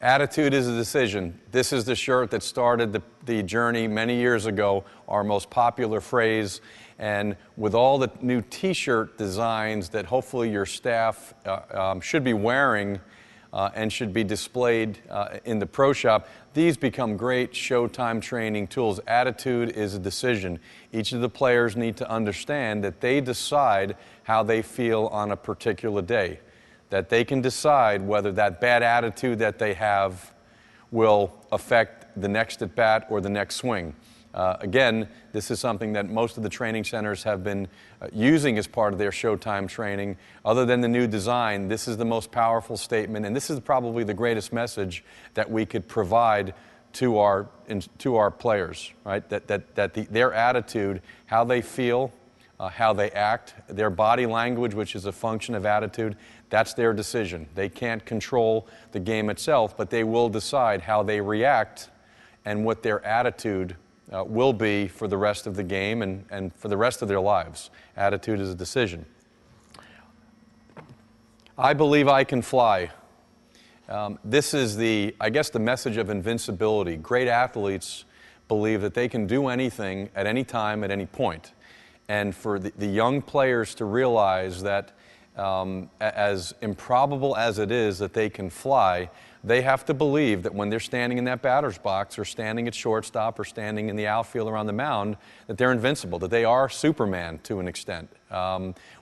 Attitude is a decision. This is the shirt that started the journey many years ago, our most popular phrase. And with all the new t-shirt designs that hopefully your staff should be wearing and should be displayed in the pro shop, these become great Showtime training tools. Attitude is a decision. Each of the players need to understand that they decide how they feel on a particular day, that they can decide whether that bad attitude that they have will affect the next at bat or the next swing. Again, this is something that most of the training centers have been using as part of their Showtime training. Other than the new design, this is the most powerful statement, and this is probably the greatest message that we could provide to our players, right? Their attitude, how they feel, how they act, their body language, which is a function of attitude, that's their decision. They can't control the game itself, but they will decide how they react and what their attitude will be for the rest of the game and for the rest of their lives. Attitude is a decision. I believe I can fly. This is I guess the message of invincibility. Great athletes believe that they can do anything at any time, at any point. And for the young players to realize that as improbable as it is that they can fly, they have to believe that when they're standing in that batter's box or standing at shortstop or standing in the outfield or on the mound, that they're invincible, that they are Superman to an extent.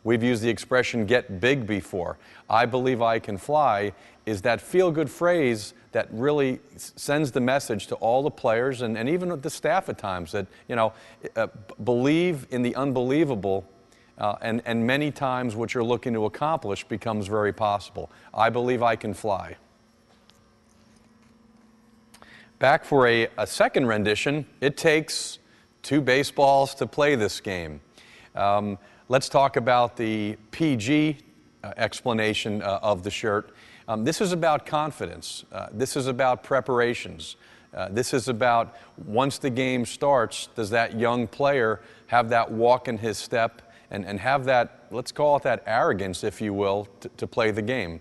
We've used the expression get big before. I believe I can fly is that feel-good phrase that really sends the message to all the players and even the staff at times that, believe in the unbelievable. And many times what you're looking to accomplish becomes very possible. I believe I can fly. Back for a second rendition. It takes 2 baseballs to play this game. Let's talk about the PG explanation of the shirt. This is about confidence. This is about preparations. This is about once the game starts, does that young player have that walk in his step and have that, let's call it that arrogance, if you will, to play the game.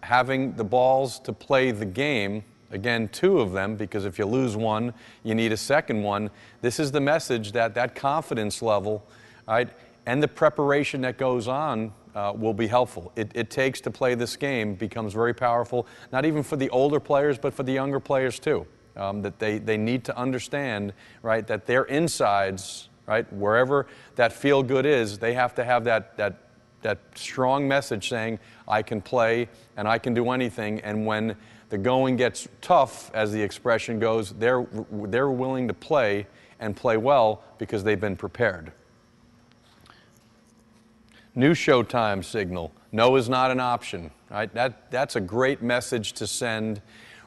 Having the balls to play the game, again, 2 of them, because if you lose one, you need a second one. This is the message that confidence level, right, and the preparation that goes on will be helpful. It takes to play this game becomes very powerful, not even for the older players, but for the younger players too. That they need to understand, right, that their insides, right, wherever that feel good is, they have to have that strong message saying, I can play and I can do anything. And when the going gets tough, as the expression goes, they're willing to play and play well because they've been prepared. New Showtime signal. No is not an option. Right? That's a great message to send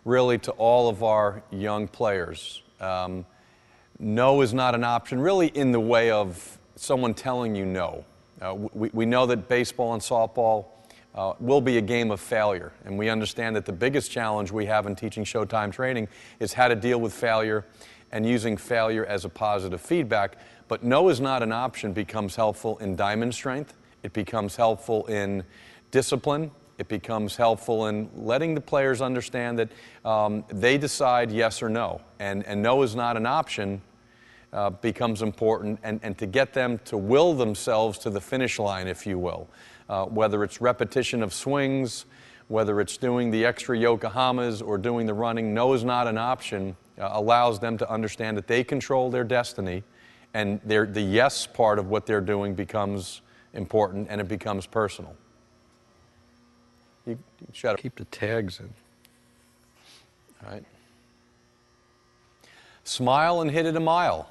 really to all of our young players. No is not an option, really in the way of someone telling you no. We know that baseball and softball will be a game of failure, and we understand that the biggest challenge we have in teaching Showtime training is how to deal with failure and using failure as a positive feedback. But no is not an option becomes helpful in diamond strength. It becomes helpful in discipline. It becomes helpful in letting the players understand that they decide yes or no. And no is not an option becomes important, and to get them to will themselves to the finish line, if you will. Whether it's repetition of swings, whether it's doing the extra Yokohamas or doing the running, no is not an option allows them to understand that they control their destiny, and the yes part of what they're doing becomes important and it becomes personal. You shut up. Keep the tags in. All right. Smile and hit it a mile.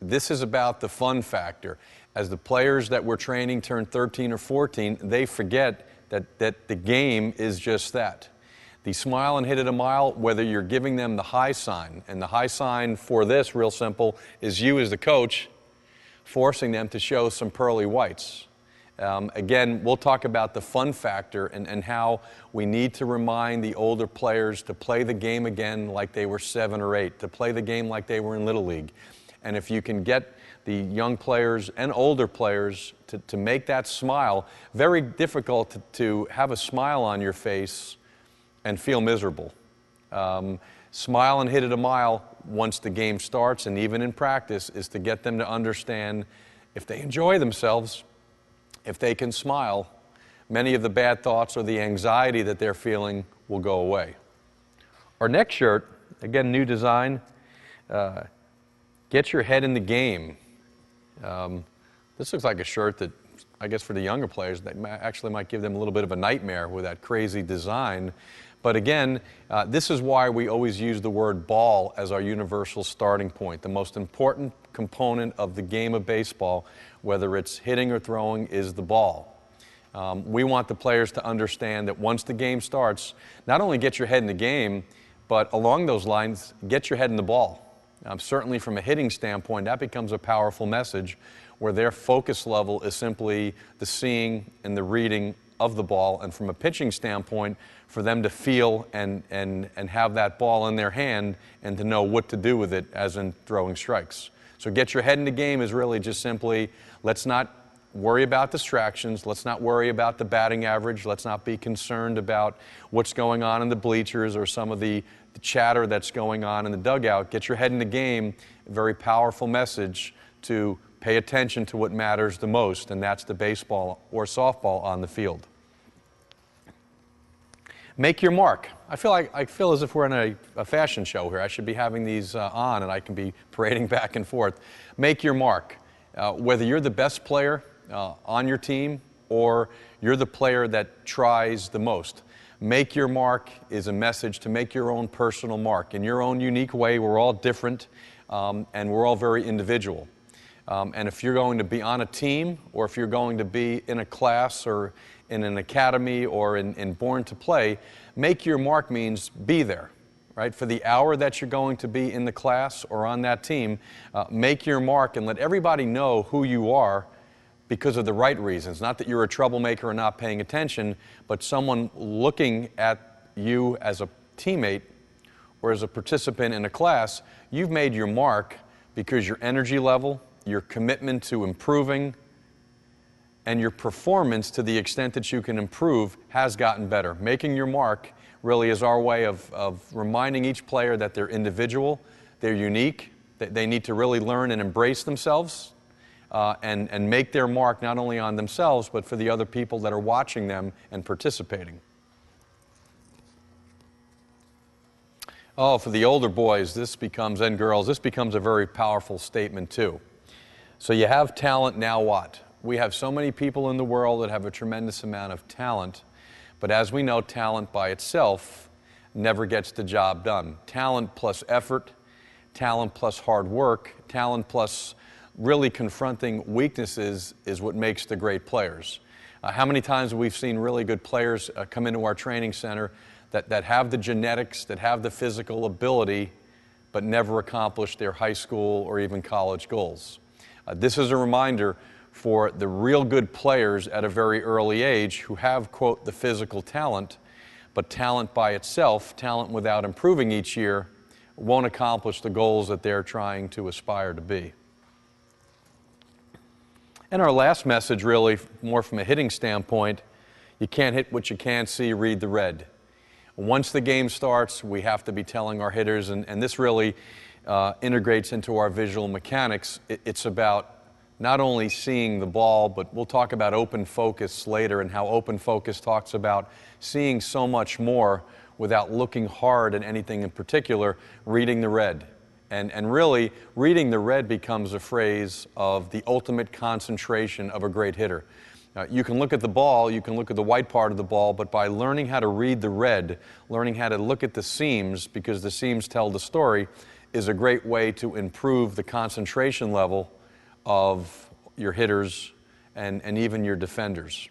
This is about the fun factor. As the players that we're training turn 13 or 14, they forget that the game is just that. The smile and hit it a mile, whether you're giving them the high sign, and the high sign for this, real simple, is you as the coach forcing them to show some pearly whites. Again, we'll talk about the fun factor and how we need to remind the older players to play the game again like they were 7 or 8, to play the game like they were in Little League. And if you can get the young players and older players to make that smile, very difficult to have a smile on your face and feel miserable. Smile and hit it a mile once the game starts, and even in practice, is to get them to understand if they enjoy themselves, if they can smile, many of the bad thoughts or the anxiety that they're feeling will go away. Our next shirt, again, new design, get your head in the game. This looks like a shirt that, I guess for the younger players, that actually might give them a little bit of a nightmare with that crazy design. But again, this is why we always use the word ball as our universal starting point. The most important component of the game of baseball, whether it's hitting or throwing, is the ball. We want the players to understand that once the game starts, not only get your head in the game, but along those lines, get your head in the ball. Certainly from a hitting standpoint, that becomes a powerful message where their focus level is simply the seeing and the reading of the ball, and from a pitching standpoint, for them to feel and have that ball in their hand and to know what to do with it, as in throwing strikes. So get your head in the game is really just simply, let's not worry about distractions, let's not worry about the batting average, let's not be concerned about what's going on in the bleachers or some of the chatter that's going on in the dugout. Get your head in the game, a very powerful message to pay attention to what matters the most, and that's the baseball or softball on the field. Make your mark. I feel as if we're in a fashion show here. I should be having these on and I can be parading back and forth. Make your mark. Whether you're the best player on your team or you're the player that tries the most, make your mark is a message to make your own personal mark. In your own unique way, we're all different and we're all very individual. And if you're going to be on a team, or if you're going to be in a class or in an academy or in Born to Play, make your mark means be there, right? For the hour that you're going to be in the class or on that team, make your mark and let everybody know who you are because of the right reasons. Not that you're a troublemaker or not paying attention, but someone looking at you as a teammate or as a participant in a class, you've made your mark because your energy level, your commitment to improving, and your performance to the extent that you can improve has gotten better. Making your mark really is our way of reminding each player that they're individual, they're unique, that they need to really learn and embrace themselves and make their mark not only on themselves but for the other people that are watching them and participating. Oh, for the older boys, this becomes, and girls, this becomes a very powerful statement too. So you have talent, now what? We have so many people in the world that have a tremendous amount of talent, but as we know, talent by itself never gets the job done. Talent plus effort, talent plus hard work, talent plus really confronting weaknesses is what makes the great players. How many times have we seen really good players come into our training center that have the genetics, that have the physical ability, but never accomplish their high school or even college goals? This is a reminder for the real good players at a very early age who have, quote, the physical talent, but talent by itself, talent without improving each year, won't accomplish the goals that they're trying to aspire to be. And our last message, really, more from a hitting standpoint, you can't hit what you can't see, read the red. Once the game starts, we have to be telling our hitters, and this really integrates into our visual mechanics. It's about not only seeing the ball, but we'll talk about open focus later and how open focus talks about seeing so much more without looking hard at anything in particular, reading the red. And really, reading the red becomes a phrase of the ultimate concentration of a great hitter. You can look at the ball, you can look at the white part of the ball, but by learning how to read the red, learning how to look at the seams, because the seams tell the story, is a great way to improve the concentration level of your hitters and even your defenders.